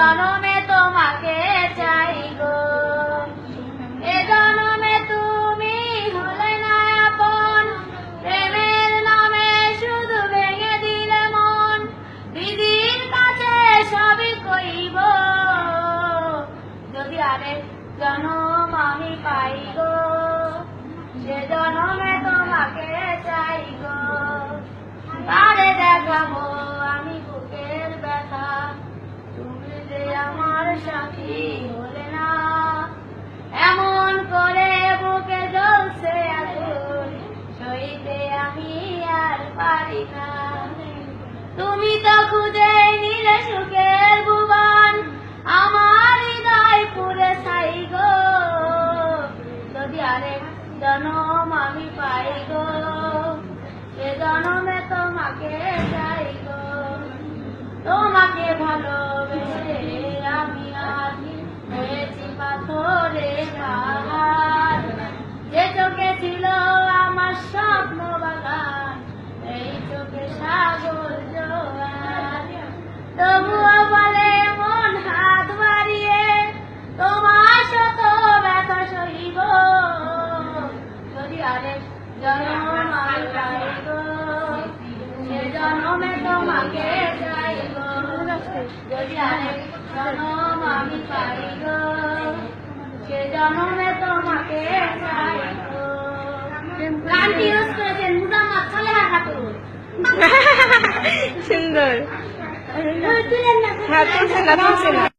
জনমে তোমাকে চাই গো, এ জনমে তুমি হলে না আপন, প্রেমের নামে শুধু ভেঙে দিলে মন, দিদির কাছে সবই কইব, যদি আরেক জনম আমি পাই গো, সে জনমে তোমাকে চাই গো। তারে দেখাবো আমি বুকের ব্যথা, তুমি যে আমার সাথী হলে না, এমন করে বুকে জ্বলছে আগুন, সইতে আমি আর পারি না। তুমি তো খুঁজে নিলে সুখের ভুবন, আমার হৃদয় পুরে ছাই গো, যদি আরেক জনম আমি পাই গো, সে জনমে তোমাকে চাই গো। তোমাকে ভালোবেসে আমি আজ হয়েছি পাথরের পাহাড়, যে চোখে ছিল আমার স্বপ্ন বাগান, এই চোখে সাগর জোয়ার। তবুও বলে মন হাত বাড়িয়ে তোমার শত ব্যথা সহিব, যদি আরেক জনম আমি পাই গো, সে জনমে তোমাকে চাই গো, যদি আরেক জনম আমি পাই গো, সে জনমে তোমাকে চাই গো। গানটি রোজ করেছেন মুজাম্মাদ সালেহা খাতুন। সুন্দর। হ্যাঁ, তুলছে না।